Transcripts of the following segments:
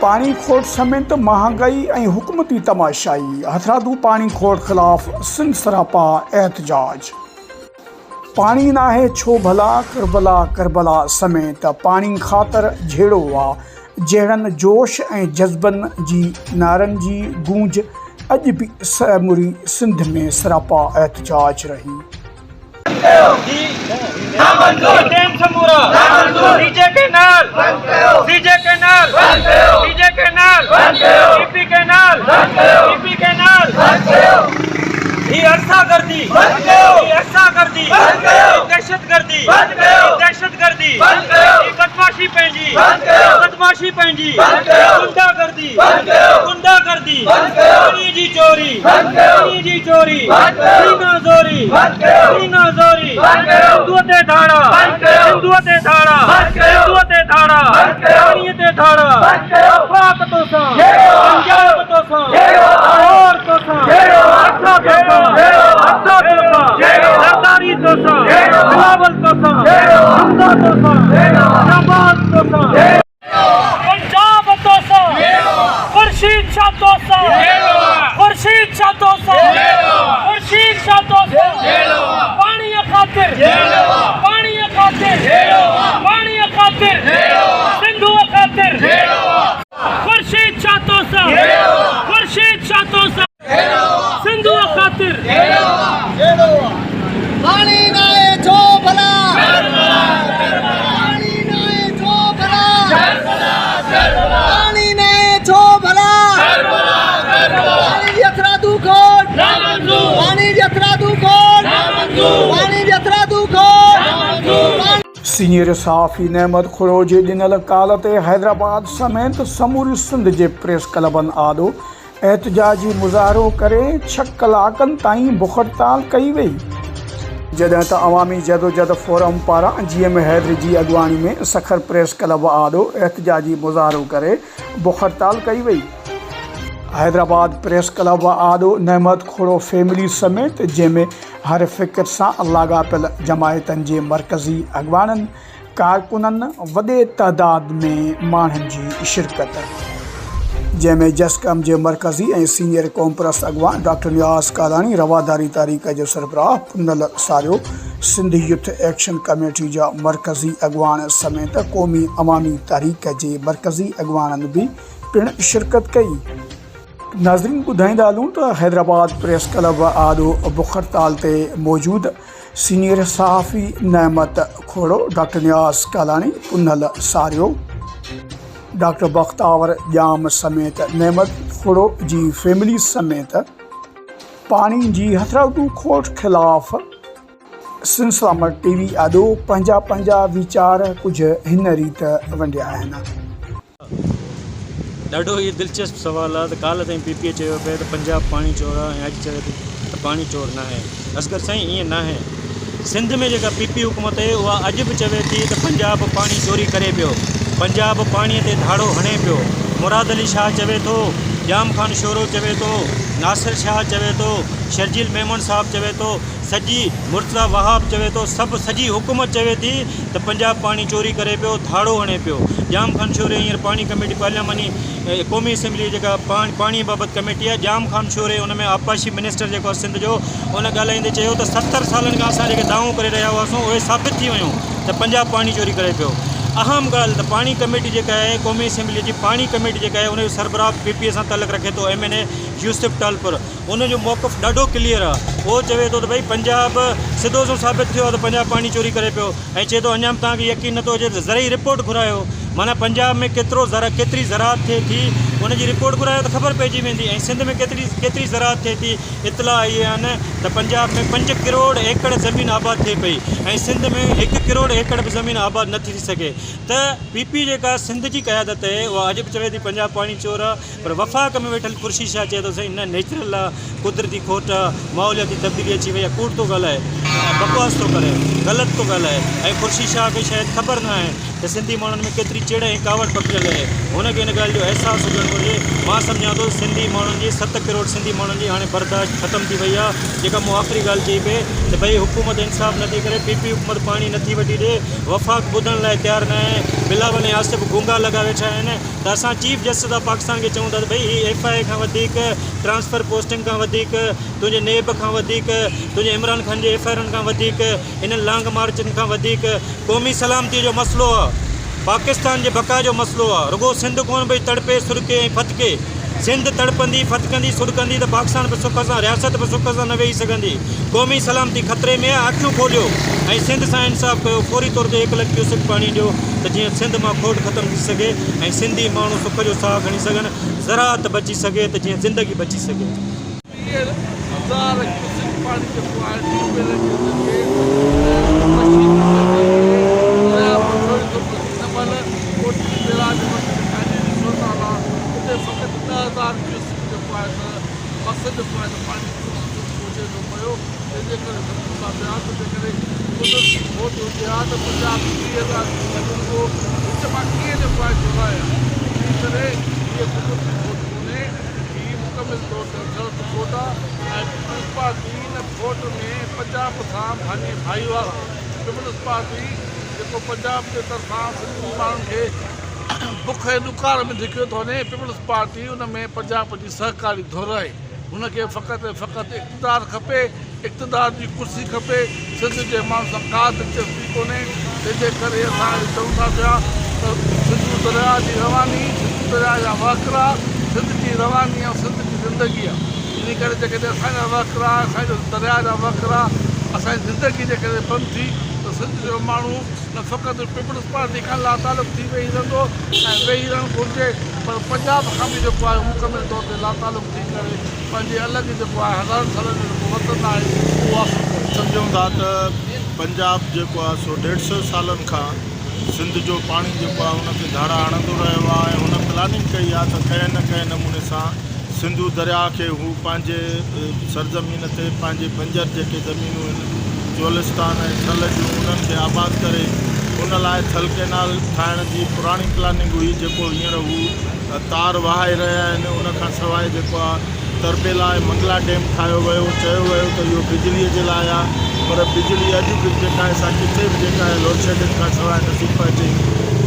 पानी खोट समेत महंगाई और हुकूमती तमाशाई, हथरादू पानी खोट खिलाफ सिंध सरापा एहतजाज। पानी ना है छो भला करबला करबला समेत पानी खातर झेड़ो आ जहिड़नि जोश ऐं जज़्बन जी नारनि जी गूंज अॼु बि समूरी सिंध में सरापा एहतजाज रही। बदमाशी पंहिंजी गुंडागर्दी पाणी जी चोरी सीना ज़ोरी हिंदुअ ते धाड़ा पाणीअ ते धाड़ा पाक तोसां पंजाब तोसां लाहौर तोसां सरदारी तोसां बिलावल तोसां हमजा तोसां शहबाज तोसां पंजाब तोसां खुर्शीद शाह तोसां पाणीअ खातिर सिंधुअ खातिर खुर्शीद शाह तोसां सिंधुअ खातिर पानी नाए छो भला पानी नाए छो भला पानी यथरादू खोट पानी यथरादू खोट। सीनियर सहाफ़ी नेमत खुड़ो जे ॾिनल काल ते हैदराबाद समेत समूरी सिंध जे प्रेस क्लबनि आॾो एहतजाजी मुज़ाहिरो करे 6 कलाकनि ताईं बुख हड़ताल कई वई, जॾहिं त अवामी जदोजहद फोरम पारां GM हैदरी जी अॻुवाणी में सखर प्रेस क्लब आॾो एहतजाजी मुज़ाहिरो करे बुख हड़ताल कई वई। हैदराबाद प्रेस क्लब आॾो नेमत खोड़ो फैमिली समेत जंहिंमें हर फ़िक्र सां लाॻापियल जमायतनि जे मरकज़ी अॻुवाणनि कारकुननि वॾे तइदाद में माण्हुनि जी शिरकत, जंहिंमें जसकम जे मरकज़ी ऐं सीनियर कॉम्प्रेस अॻुवान डॉक्टर नियाज़ कालानी, रवादारी तारीख़ जो सरबराह Punhal सारियो, Sindh youth action committee जा मरकज़ी अॻुवान समेत क़ौमी अवामी तारीख़ जे मरकज़ी अॻुवाननि बि पिणु शिरकत कई। नाज़रीन, ॿुधाईंदा हलूं त हैदराबाद प्रेस क्लब आॾो बुख हड़ताल ते मौजूदु सीनियर सहाफ़ी नेमत खोड़ो, डॉक्टर नियाज़ कालानी, पुनल सारियो, डॉक्टर बख्तावर जाम समेत नेमत खोड़ो जी फैमिली समेत पानी जी हथरादू खोट खिलाफ़ सिंध सरापा TV आॾो पंहिंजा वीचार कुझु हिन रीति वंडिया आहिनि। ॾाढो इहो दिलचस्प सवाल आहे त काल्ह ताईं PPA चयो पिए त पंजाब पाणी चोर आहे ऐं अॼु चवे थी त पाणी चोर न आहे। असगर साईं ईअं न आहे। सिंध में जेका PP हुकूमत आहे उहा अॼु बि चवे थी त पंजाब पाणी चोरी करे पियो, पंजाब पाणीअ ते धाड़ो हणे पियो। मुराद अली शाह चवे थो, जाम खान शोरो चवे थो, नासिर शाह चवे थो, शर्जील मेमन साहब चवे थो, सॼी मुर्तज़ा वहाब चवे थो, सॼी हुकूमत चवे थी त पंजाब पाणी चोरी करे पियो, धाड़ो हणे पियो। जाम खान शोरे हींअर पाणी कमेटी पार्लियामानी क़ौमी असेंबली जेका पाणी बाबति कमेटी आहे, जाम खान शोरे उन में आबपाशी मिनिस्टर जेको आहे सिंध जो, उन ॻाल्हाईंदे चयो त 70 सालनि खां असां जेके दावो करे रहिया हुआसीं उहे साबित थी वियूं त पंजाब पाणी चोरी करे पियो। अहम ॻाल्हि त पाणी कमेटी जेका आहे, क़ौमी असेंबली जी पाणी कमेटी जेका आहे, उनजो सरबराह PPA सां तलक रखे थो, MNA यूसुफ टालपुर। उनजो मौक़िफ़ ॾाढो क्लियर आहे। उहो चवे थो त भई पंजाब सिधो साबित थियो आहे त पंजाब पाणी चोरी करे पियो, ऐं चए थो अञा बि तव्हांखे यकीन नथो अचे त ज़रई रिपोर्ट घुरायो, माना पंजाब में केतिरी ज़राअत थिए थी उनजी रिपोर्ट घुरायो त ख़बर पइजी वेंदी, ऐं सिंध में केतिरी ज़राअत थिए थी। इतला आई आहिनि त पंजाब में 5 करोड़ एकड़ ज़मीन आबाद थिए पई ऐं सिंध में 1 करोड़ एकड़ बि ज़मीन आबाद नथी थी सघे। त PP जेका सिंध जी क़यादत आहे उहा अॼु बि चवे थी पंजाब पाणी चोर आहे, पर वफ़ाक़ में वेठल खुर्शीद शाह चए थो साईं न नेचुरल आहे, कुदरती खोट आहे, माहौलियाती तब्दीली अची वई आहे, कूड़ थो ॻाल्हाए, बकवास थो करे, ग़लति थो ॻाल्हाए। ऐं खुर्शीद शाह खे शायदि ख़बर न आहे त सिंधी माण्हुनि में केतिरी चिड़ ऐं कावड़ पकिड़ियल आहे। हुनखे इन ॻाल्हि जो अहसासु हुजणु घुरिजे। मां सम्झां थो सिंधी माण्हुनि जी 7 करोड़ सिंधी माण्हुनि जी हाणे बर्दाश्त ख़तमु थी वई आहे। जेका मूं आख़िरी ॻाल्हि चई पई त भई हुकूमत इंसाफ़ नथी करे, पीपी हुकूमत पाणी नथी वठी ॾिए, वफ़ाक़ ॿुधण लाइ तयारु न आहे, बिलावल ऐं आसिफ़ गूंगा लॻा वेठा आहिनि। त असां चीफ जस्टिस ऑफ पाकिस्तान खे चऊं था त भई हीअ FIA खां वधीक, ट्रांसफ़र पोस्टिंग खां वधीक, तुंहिंजे नेब खां वधीक, तुंहिंजे इमरान ख़ान जे FIR खां वधीक, इन्हनि लांग मार्चनि खां वधीक क़ौमी सलामतीअ जो मसइलो आहे, पाकिस्तान जे बका जो मसइलो आहे। रुगो सिंध कोन भई तड़पे सुरके ऐं फतके, सिंध तड़पंदी फतकंदी सुरकंदी त पाकिस्तान बि सुख सां, रियासत बि सुख सां न वेही सघंदी। क़ौमी सलामती ख़तरे में आहे। अखियूं खोलियो ऐं सिंध सां इंसाफ़ कयो। फौरी तौर ते 1 लख क्यूसेक पाणी ॾियो त जीअं सिंध मां खोट ख़तमु थी सघे ऐं सिंधी माण्हू सुख जो साहु खणी सघनि, ज़राअत बची सघे त जीअं ज़िंदगी बची सघे। पंजाब सां भाई भाईवारा पीपल्स पार्टी जेको पंजाब जे तरफ़ां सिंधी माण्हुनि खे बुख ऐं ॾुकार में धिकियो थो वञे, पीपल्स पार्टी उन में पंजाब जी सहकारी धुर आहे। हुनखे फ़क़ति ऐं फ़क़ति इक़्तिदार खपे, इक़्तिदार जी कुर्सी खपे। सिंध जे माण्हुनि सां का दिलचस्पी कोन्हे, तंहिंजे करे असां चऊं था पिया त सिंधू दरिया जी रवानी, सिंधू दरिया जा वहकिरा, सिंध जी रवानी ऐं सिंध जी ज़िंदगी आहे। इन करे जेकॾहिं असांजा वहकिरा, असांजो दरिया जा वहकिरा असांजी ज़िंदगी जे करे बंदि थी त सिंध जो माण्हू न फ़क़ति पीपल्स पार्टी खां लातालुक़ थी वेही रहंदो ऐं वेही रहणु घुरिजे, पर पंजाब खां बि जेको आहे मुकमिल तौर ते लातालुक़ थी करे पंहिंजे अलॻि जेको आहे हज़ारनि सालनि जो जेको वतन आहे उहो सम्झूं था त पंजाब जेको आहे सो 150 सालनि खां सिंध जो पाणी जेको आहे हुनखे धाड़ा हणंदो रहियो आहे ऐं हुन प्लानिंग कई आहे त कंहिं न कंहिं नमूने सां सिंधू दरिया खे हू पंहिंजे सरज़मीन ते पंहिंजे बंजर जेके ज़मीनूं आहिनि, चोलिस्तान ऐं थल जूं, उन्हनि खे आबाद करे उन लाइ थल कैनाल ठाहिण जी पुराणी प्लानिंग हुई, जेको हींअर हू तार वहाए रहिया आहिनि। उनखां सवाइ जेको आहे तरबेला ऐं मंगला डैम ठाहियो वियो, चयो वियो त इहो बिजलीअ जे लाइ आहे, पर बिजली अॼु बि जेका आहे असां किथे बि जेका आहे लोड शेडिंग खां सवाइ नथी पहुचे।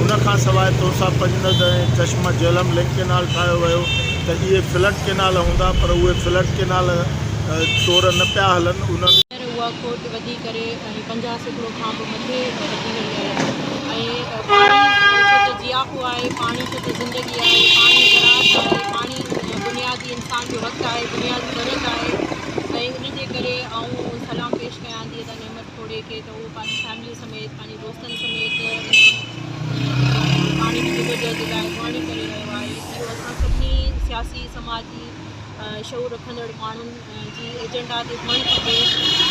उनखां सवाइ तोसा पंजनद ऐं चश्मा झेलम लिंक कैनाल ठाहियो वियो त इहे फ्लड कैनाल हूंदा, पर उहे फ्लड कैनाल तौर न पिया हलनि। उन्हनि उहा खोट वधी करे 50 सैकड़ो खां बि मथे वधी वई आहे। ऐं पाणी छो त जियाफ़ो आहे, पाणी छो त ज़िंदगी आहे, पाणी ज़राअत आहे, पाणी बुनियादी इंसान जो हक़ आहे, बुनियादी ज़रूरत आहे। ऐं इन जे करे आऊं सलाम पेश कयां थी त नेमत खोड़े खे त उहो पंहिंजी फैमिली समेत, पंहिंजे दोस्तनि समेत पाणी जी जदोजहद लाइ पाणी करे रहियो आहे। इहो असां सभिनी सियासी समाजी शऊर रखंदड़ माण्हुनि जी एजेंडा ते हुअणु खपे,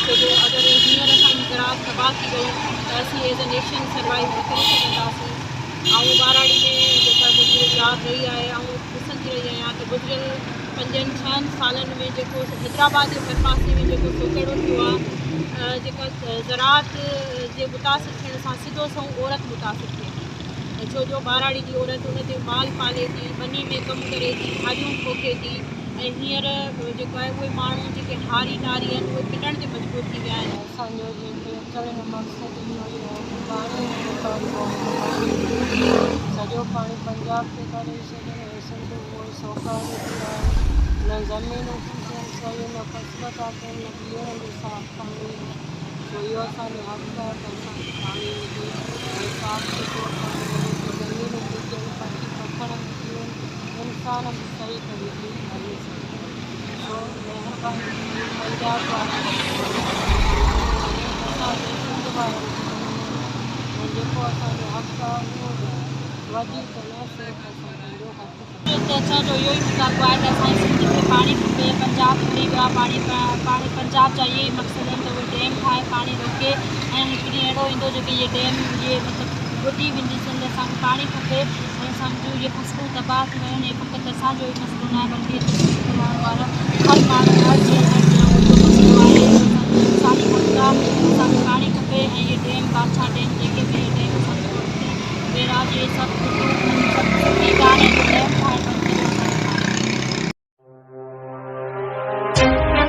छो जो अगरि हींअर असांजी ज़राअत तबाह थी वई त असीं एज़ अ नेशन सर्वाइव न करे सघंदासीं। ऐं बाराड़ी में जेका मुंहिंजी यादि रही आहे, ऐं ॾिसंदी रही आहियां त गुज़िरियल 5-6 सालनि में जेको हैदराबाद जे पासे में जेको सोकेड़ो थियो आहे, जेका ज़राअत जे मुतासिर थियण सां सिधो सऊं औरत मुतासिर थिए, छो जो बाराड़ी जी औरत उन ते माल पाले थी, बनी में कमु करे थी, भाॼियूं पोखे थी। ऐं हींअर जेको आहे उहे माण्हू जेके हारी नारी आहिनि उहे पिनण ते मजबूर थी विया आहिनि। असांजो जेके अचण जो मक़सदु इहो ई आहे पाणी सॼो पाणी पंजाब खे करे छॾे, सिंध उहो सोकारे थी आहे, न ज़मीनूं थी थियनि सही, न फसल था थियनि, न पीअण जो साफ़ु पाणी। सो इहो असांजो हक़ आहे त असांखे पाणी हुजे, साफ़ु सुथिरो पाणी मिले, ज़मीनूं थी थियनि, पखी पखण बि थियनि, इंसान बि सही तरीक़े हली सघे। सो महिरबानी पंजाब वारनि असांजे सिंध वारनि खे जेको असांजो हक़ आहे उहो वधीक न सिर्फ़ु असां पंहिंजो हक़ असांजो इहो ई मुतालबो आहे त असांजे सिंध खे पाणी खपे। पंजाब भुली वियो आहे पाणी पंजाब जा इहे ई मक़सद आहिनि त उहे डैम ठाहे पाणी रोके, ऐं हिकु ॾींहुं अहिड़ो ईंदो जेके इहे डैम इहे मतिलबु ॿुॾी वेंदी सिंध। असांखे पाणी खपे ऐं असांजो इहे फसलूं तबाह थी वियूं आहिनि। फ़क़ति असांजो ई मसइलो न आहे, बल्कि वारा हर माण्हू हर